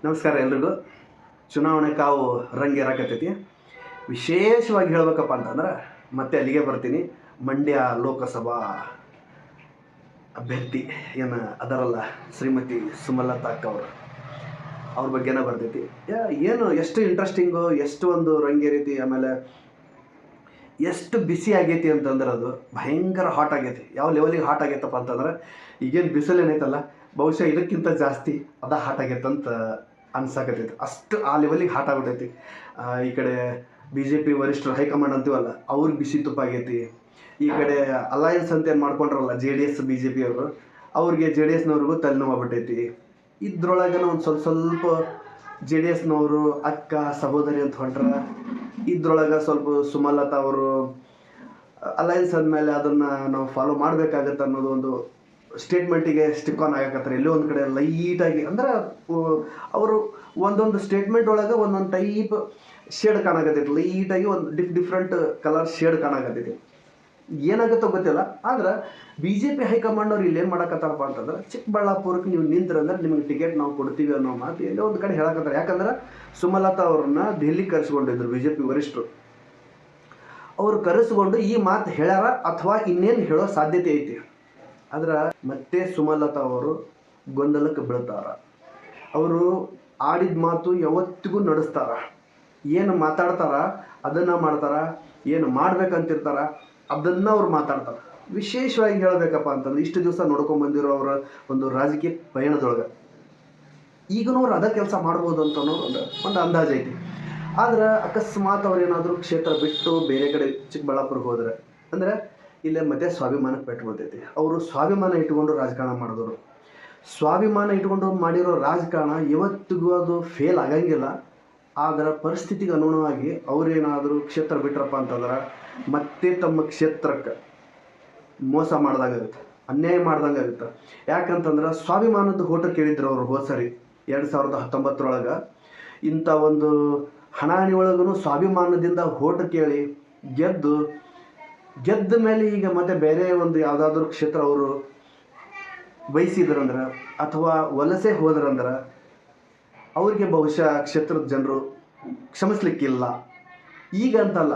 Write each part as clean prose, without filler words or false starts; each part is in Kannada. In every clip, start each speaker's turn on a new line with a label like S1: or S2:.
S1: ನಮಸ್ಕಾರ ಎಲ್ರಿಗೂ. ಚುನಾವಣೆ ಕಾವು ರಂಗೇರಾಕತ್ತೈತಿ. ವಿಶೇಷವಾಗಿ ಹೇಳ್ಬೇಕಪ್ಪ ಅಂತಂದ್ರೆ ಮತ್ತೆ ಅಲ್ಲಿಗೆ ಬರ್ತೀನಿ. ಮಂಡ್ಯ ಲೋಕಸಭಾ ಅಭ್ಯರ್ಥಿ ಏನು ಅದರಲ್ಲ ಶ್ರೀಮತಿ ಸುಮಲತಾ ಅವ್ರ ಬಗ್ಗೆನೇ ಬರ್ತೈತಿ. ಏನು ಎಷ್ಟು ಇಂಟ್ರೆಸ್ಟಿಂಗು, ಎಷ್ಟು ಒಂದು ರಂಗೇರೈತಿ, ಆಮೇಲೆ ಎಷ್ಟು ಬಿಸಿ ಆಗೈತಿ ಅಂತಂದ್ರೆ ಅದು ಭಯಂಕರ ಹಾಟ್ ಆಗೈತಿ. ಯಾವ ಲೆವೆಲಿಗೆ ಹಾಟ್ ಆಗೈತಪ್ಪ ಅಂತಂದ್ರೆ ಈಗೇನು ಬಿಸಿಲು ಏನೈತಲ್ಲ, ಬಹುಶಃ ಇದಕ್ಕಿಂತ ಜಾಸ್ತಿ ಹಾಟ್ ಆಗೈತೆ ಅಂತ ಅನ್ಸಾಕತ್ತೈತಿ. ಅಷ್ಟು ಆ ಲೆವೆಲಿಗೆ ಹಾಟ್ ಆಗ್ಬಿಟ್ಟೈತಿ. ಈ ಕಡೆ BJP ವರಿಷ್ಠರು ಹೈಕಮಾಂಡ್ ಅಂತೀವಲ್ಲ ಅವ್ರಿಗೆ ಬಿಸಿ ತುಪ್ಪ ಆಗೈತಿ. ಈ ಕಡೆ ಅಲಯನ್ಸ್ ಅಂತ ಏನು ಮಾಡ್ಕೊಂಡ್ರಲ್ಲ JDS BJP ಅವರು, ಅವ್ರಿಗೆ JDSನವ್ರಿಗೂ ತಲೆನೋವು ಆಗ್ಬಿಟ್ಟೈತಿ. ಇದ್ರೊಳಗನ ಒಂದು ಸ್ವಲ್ಪ JDSನವರು ಅಕ್ಕ ಸಹೋದರಿ ಅಂತ ಹೊಂಟ್ರ. ಇದ್ರೊಳಗೆ ಸ್ವಲ್ಪ ಸುಮಲತಾ ಅವರು ಅಲಯನ್ಸ್ ಅಂದಮೇಲೆ ಅದನ್ನು ನಾವು ಫಾಲೋ ಮಾಡಬೇಕಾಗತ್ತೆ ಅನ್ನೋದು ಒಂದು ಸ್ಟೇಟ್ಮೆಂಟಿಗೆ ಸ್ಟಿಕ್ ಆನ್ ಆಗಕತ್ತಾರೆ. ಎಲ್ಲೋ ಒಂದು ಕಡೆ ಲೈಟಾಗಿ ಅಂದ್ರೆ ಅವರು ಒಂದೊಂದು ಸ್ಟೇಟ್ಮೆಂಟ್ ಒಳಗೆ ಒಂದೊಂದು ಟೈಪ್ ಶೇಡ್ ಕಾಣಕತ್ತೈತಿ. ಲೈಟಾಗಿ ಒಂದು ಡಿಫ್ರೆಂಟ್ ಕಲರ್ ಶೇಡ್ ಕಾಣಕತ್ತೈತಿ. ಏನಾಗುತ್ತೋ ಗೊತ್ತಿಲ್ಲ. ಆದ್ರೆ BJP ಹೈಕಮಾಂಡ್ ಅವ್ರು ಇಲ್ಲಿ ಏನು ಮಾಡಕತ್ತಾರಪ್ಪ ಅಂತಂದ್ರೆ, ಚಿಕ್ಕಬಳ್ಳಾಪುರಕ್ಕೆ ನೀವು ನಿಂತ್ರಂದ್ರೆ ನಿಮಗೆ ಟಿಕೆಟ್ ನಾವು ಕೊಡ್ತೀವಿ ಅನ್ನೋ ಮಾತು ಎಲ್ಲೋ ಒಂದು ಕಡೆ ಹೇಳಕತ್ತಾರೆ. ಯಾಕಂದ್ರೆ ಸುಮಲತಾ ಅವ್ರನ್ನ ದೆಹಲಿಗೆ ಕರೆಸ್ಕೊಂಡಿದ್ರು BJP ವರಿಷ್ಠರು. ಅವರು ಕರೆಸ್ಕೊಂಡು ಈ ಮಾತು ಹೇಳ್ಯಾರ ಅಥವಾ ಇನ್ನೇನು ಹೇಳೋ ಸಾಧ್ಯತೆ ಐತಿ. ಆದ್ರೆ ಮತ್ತೆ ಸುಮಲತಾ ಅವರು ಗೊಂದಲಕ್ಕೆ ಬೀಳ್ತಾರ. ಅವರು ಆಡಿದ ಮಾತು ಯಾವತ್ತಿಗೂ ನಡೆಸ್ತಾರ. ಏನು ಮಾತಾಡ್ತಾರ ಅದನ್ನು ಮಾಡ್ತಾರ, ಏನು ಮಾಡ್ಬೇಕಂತಿರ್ತಾರ ಅದನ್ನು ಅವ್ರು ಮಾತಾಡ್ತಾರೆ. ವಿಶೇಷವಾಗಿ ಹೇಳಬೇಕಪ್ಪ ಅಂತಂದ್ರೆ ಇಷ್ಟು ದಿವಸ ನೋಡ್ಕೊಂಡ್ಬಂದಿರೋ ಅವರ ಒಂದು ರಾಜಕೀಯ ಪಯಣದೊಳಗೆ ಈಗನೂ ಅವ್ರು ಅದೇ ಕೆಲಸ ಮಾಡ್ಬೋದು ಅಂತ ಅನ್ನೋದು ಒಂದು ಅಂದಾಜು ಐತಿ. ಆದ್ರೆ ಅಕಸ್ಮಾತ್ ಅವ್ರೇನಾದರೂ ಕ್ಷೇತ್ರ ಬಿಟ್ಟು ಬೇರೆ ಕಡೆ ಚಿಕ್ಕಬಳ್ಳಾಪುರಕ್ಕೆ ಹೋದ್ರೆ ಅಂದರೆ ಇಲ್ಲೇ ಮತ್ತೆ ಸ್ವಾಭಿಮಾನಕ್ಕೆ ಪೆಟ್ಟು ಬರ್ತೈತಿ. ಅವರು ಸ್ವಾಭಿಮಾನ ಇಟ್ಕೊಂಡು ರಾಜಕಾರಣ ಮಾಡಿದವರು. ಸ್ವಾಭಿಮಾನ ಇಟ್ಕೊಂಡು ಮಾಡಿರೋ ರಾಜಕಾರಣ ಇವತ್ತಿಗೂ ಅದು ಫೇಲ್ ಆಗಂಗಿಲ್ಲ. ಆದರೆ ಪರಿಸ್ಥಿತಿಗೆ ಅನುಗುಣವಾಗಿ ಅವರೇನಾದರೂ ಕ್ಷೇತ್ರ ಬಿಟ್ರಪ್ಪ ಅಂತಂದ್ರೆ ಮತ್ತೆ ತಮ್ಮ ಕ್ಷೇತ್ರಕ್ಕೆ ಮೋಸ ಮಾಡ್ದಂಗಾಗುತ್ತೆ, ಅನ್ಯಾಯ ಮಾಡ್ದಂಗಾಗುತ್ತೆ. ಯಾಕಂತಂದ್ರೆ ಸ್ವಾಭಿಮಾನದ ಓಟ ಕೇಳಿದ್ರು ಅವರು ಹೋದ ಸರಿ 2019 ಇಂಥ ಒಂದು ಹಣಾಣಿ ಒಳಗೂ ಸ್ವಾಭಿಮಾನದಿಂದ ಓಟ ಕೇಳಿ ಗೆದ್ದ ಮೇಲೆ ಈಗ ಮತ್ತೆ ಬೇರೆ ಒಂದು ಯಾವುದಾದ್ರೂ ಕ್ಷೇತ್ರ ಅವರು ಬಯಸಿದ್ರಂದ್ರೆ ಅಥವಾ ವಲಸೆ ಹೋದ್ರಂದ್ರೆ ಅವ್ರಿಗೆ ಬಹುಶಃ ಕ್ಷೇತ್ರದ ಜನರು ಕ್ಷಮಿಸ್ಲಿಕ್ಕಿಲ್ಲ. ಈಗ ಅಂತಲ್ಲ,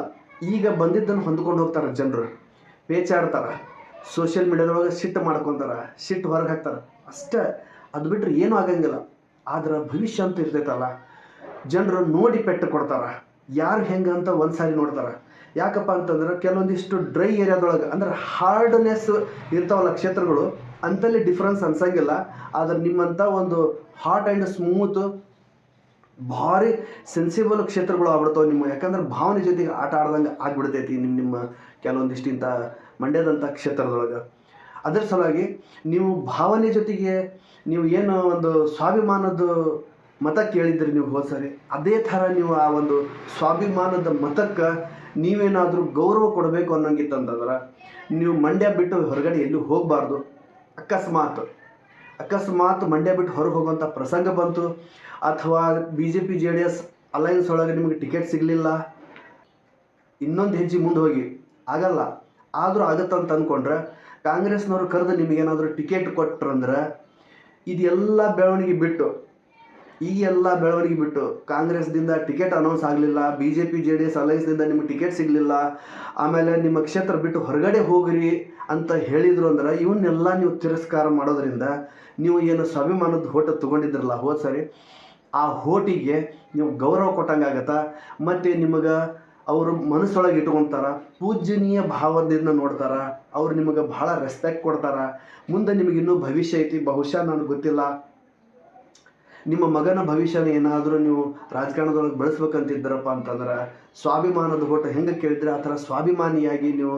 S1: ಈಗ ಬಂದಿದ್ದನ್ನು ಹೊಂದ್ಕೊಂಡು ಹೋಗ್ತಾರೆ ಜನರು, ಪೇಚಾಡ್ತಾರೆ, ಸೋಷಿಯಲ್ ಮೀಡಿಯಾದೊಳಗೆ ಸಿಟ್ಟು ಮಾಡ್ಕೊತಾರೆ, ಸಿಟ್ಟು ಹೊರಗೆ ಹಾಕ್ತಾರೆ ಅಷ್ಟೇ. ಅದು ಬಿಟ್ಟರೆ ಏನೂ ಆಗಂಗಿಲ್ಲ. ಆದ್ರೆ ಭವಿಷ್ಯ ಅಂತ ಇರ್ತೈತಲ್ಲ, ಜನರು ನೋಡಿ ಪೆಟ್ಟು ಕೊಡ್ತಾರೆ. ಯಾರು ಹೆಂಗೆ ಅಂತ ಒಂದು ಸಾರಿ ನೋಡ್ತಾರೆ. ಯಾಕಪ್ಪ ಅಂತಂದ್ರೆ ಕೆಲವೊಂದಿಷ್ಟು ಡ್ರೈ ಏರಿಯಾದೊಳಗೆ ಅಂದ್ರೆ ಹಾರ್ಡ್ನೆಸ್ ಇರ್ತಾವಲ್ಲ ಕ್ಷೇತ್ರಗಳು, ಅಂತಲ್ಲಿ ಡಿಫ್ರೆನ್ಸ್ ಅನ್ಸಂಗಿಲ್ಲ. ಆದರೆ ನಿಮ್ಮಂಥ ಒಂದು ಹಾಟ್ ಆ್ಯಂಡ್ ಸ್ಮೂತ್ ಭಾರಿ ಸೆನ್ಸಿಬಲ್ ಕ್ಷೇತ್ರಗಳು ಆಗ್ಬಿಡ್ತಾವೆ ನಿಮ್ಮ. ಯಾಕಂದ್ರೆ ಭಾವನೆ ಜೊತೆಗೆ ಆಟ ಆಡ್ದಂಗೆ ಆಗ್ಬಿಡ್ತೈತಿ ನಿಮ್ಮ ಕೆಲವೊಂದಿಷ್ಟು ಇಂಥ ಮಂಡ್ಯದಂಥ ಕ್ಷೇತ್ರದೊಳಗೆ. ಅದರ ಸಲುವಾಗಿ ನೀವು ಭಾವನೆ ಜೊತೆಗೆ ನೀವು ಏನು ಒಂದು ಸ್ವಾಭಿಮಾನದ ಮತ ಕೇಳಿದ್ರಿ ನೀವು ಹೋದ ಸರಿ, ಅದೇ ಥರ ನೀವು ಆ ಒಂದು ಸ್ವಾಭಿಮಾನದ ಮತಕ್ಕೆ ನೀವೇನಾದರೂ ಗೌರವ ಕೊಡಬೇಕು ಅನ್ನೋಂಗಿತ್ತಂತಂದ್ರೆ ನೀವು ಮಂಡ್ಯ ಬಿಟ್ಟು ಹೊರಗಡೆ ಎಲ್ಲೂ ಹೋಗಬಾರ್ದು. ಅಕಸ್ಮಾತ್ ಮಂಡ್ಯ ಬಿಟ್ಟು ಹೊರಗೆ ಹೋಗುವಂಥ ಪ್ರಸಂಗ ಬಂತು ಅಥವಾ BJP JDS ಅಲಯನ್ಸ್ ಒಳಗೆ ನಿಮಗೆ ಟಿಕೆಟ್ ಸಿಗಲಿಲ್ಲ, ಇನ್ನೊಂದು ಹೆಜ್ಜೆ ಮುಂದೆ ಹೋಗಿ ಆಗಲ್ಲ. ಆದರೂ ಆಗುತ್ತಂತ ಅಂದ್ಕೊಂಡ್ರೆ ಕಾಂಗ್ರೆಸ್ನವ್ರು ಕರೆದು ನಿಮಗೇನಾದರೂ ಟಿಕೆಟ್ ಕೊಟ್ರಂದ್ರೆ ಇದೆಲ್ಲ ಬೆಳವಣಿಗೆ ಬಿಟ್ಟು ಕಾಂಗ್ರೆಸ್ದಿಂದ ಟಿಕೆಟ್ ಅನೌನ್ಸ್ ಆಗಲಿಲ್ಲ, BJP JDS ಅಲಯನ್ಸ್ನಿಂದ ನಿಮಗೆ ಟಿಕೆಟ್ ಸಿಗಲಿಲ್ಲ, ಆಮೇಲೆ ನಿಮ್ಮ ಕ್ಷೇತ್ರ ಬಿಟ್ಟು ಹೊರಗಡೆ ಹೋಗ್ರಿ ಅಂತ ಹೇಳಿದರು ಅಂದ್ರೆ ಇವನ್ನೆಲ್ಲ ನೀವು ತಿರಸ್ಕಾರ ಮಾಡೋದ್ರಿಂದ ನೀವು ಏನು ಸ್ವಾಭಿಮಾನದ ಓಟ ತೊಗೊಂಡಿದ್ರಲ್ಲ ಹೋದ ಸರಿ, ಆ ಓಟಿಗೆ ನೀವು ಗೌರವ ಕೊಟ್ಟಂಗಾಗತ್ತೆ. ಮತ್ತು ನಿಮಗೆ ಅವರು ಮನಸ್ಸೊಳಗೆ ಇಟ್ಕೊತಾರ, ಪೂಜ್ಯನೀಯ ಭಾವದಿಂದ ನೋಡ್ತಾರೆ, ಅವ್ರು ನಿಮಗೆ ಭಾಳ ರೆಸ್ಪೆಕ್ಟ್ ಕೊಡ್ತಾರೆ. ಮುಂದೆ ನಿಮಗಿನ್ನೂ ಭವಿಷ್ಯ ಐತಿ. ಬಹುಶಃ ನನಗೆ ಗೊತ್ತಿಲ್ಲ, ನಿಮ್ಮ ಮಗನ ಭವಿಷ್ಯನ ಏನಾದರೂ ನೀವು ರಾಜಕಾರಣದೊಳಗೆ ಬೆಳೆಸ್ಬೇಕಂತಿದ್ದೀರಪ್ಪ ಅಂತಂದ್ರೆ ಸ್ವಾಭಿಮಾನದ ಓಟ ಹೆಂಗೆ ಕೇಳಿದ್ರೆ ಆ ಥರ ಸ್ವಾಭಿಮಾನಿಯಾಗಿ ನೀವು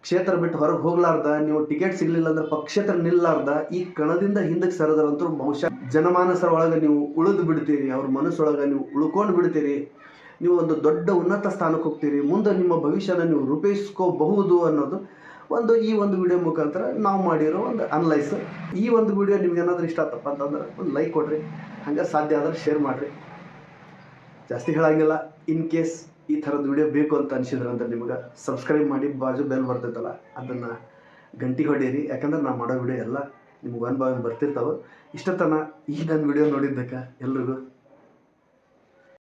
S1: ಕ್ಷೇತ್ರ ಬಿಟ್ಟು ಹೊರಗೆ ಹೋಗ್ಲಾರ್ದ, ನೀವು ಟಿಕೆಟ್ ಸಿಗಲಿಲ್ಲ ಅಂದ್ರೆ ಪಕ್ಷೇತರ ನಿಲ್ಲಾರ್ದ ಈ ಕಣದಿಂದ ಹಿಂದಕ್ಕೆ ಸರಿದ್ರಂತೂ ಬಹುಶಃ ಜನಮಾನಸರ ಒಳಗೆ ನೀವು ಉಳಿದು ಬಿಡ್ತೀರಿ, ಅವ್ರ ಮನಸ್ಸೊಳಗೆ ನೀವು ಉಳ್ಕೊಂಡು ಬಿಡ್ತೀರಿ, ನೀವು ಒಂದು ದೊಡ್ಡ ಉನ್ನತ ಸ್ಥಾನಕ್ಕೆ ಹೋಗ್ತೀರಿ, ಮುಂದೆ ನಿಮ್ಮ ಭವಿಷ್ಯನ ನೀವು ರೂಪಿಸ್ಕೋಬಹುದು ಅನ್ನೋದು ಈ ಒಂದು ವಿಡಿಯೋ ಮುಖಾಂತರ ನಾವು ಮಾಡಿರೋ ಒಂದು ಅನಲೈಸ್. ಈ ಒಂದು ವಿಡಿಯೋ ನಿಮ್ಗೆ ಏನಾದರೂ ಇಷ್ಟ ಆತಪ್ಪ ಅಂತಂದ್ರೆ ಒಂದು ಲೈಕ್ ಕೊಡಿರಿ, ಹಂಗೆ ಸಾಧ್ಯ ಆದ್ರೆ ಶೇರ್ ಮಾಡಿರಿ. ಜಾಸ್ತಿ ಹೇಳಂಗಿಲ್ಲ. ಇನ್ ಕೇಸ್ ಈ ಥರದ ವಿಡಿಯೋ ಬೇಕು ಅಂತ ಅನಿಸಿದ್ರಂದ್ರೆ ನಿಮಗೆ ಸಬ್ಸ್ಕ್ರೈಬ್ ಮಾಡಿ, ಬಾಜು ಬೆಲ್ ಬರ್ತೈತಲ್ಲ ಅದನ್ನು ಗಂಟೆ ಹೊಡೀರಿ. ಯಾಕಂದ್ರೆ ನಾನು ಮಾಡೋ ವಿಡಿಯೋ ಎಲ್ಲ ನಿಮ್ಗೆ ಒನ್ ಬೈ ಒನ್ ಬರ್ತಿರ್ತಾವೆ. ಇಷ್ಟೊತ್ತನ ಈ ನನ್ನ ವಿಡಿಯೋ ನೋಡಿದ್ದಕ್ಕೆ ಎಲ್ರಿಗೂ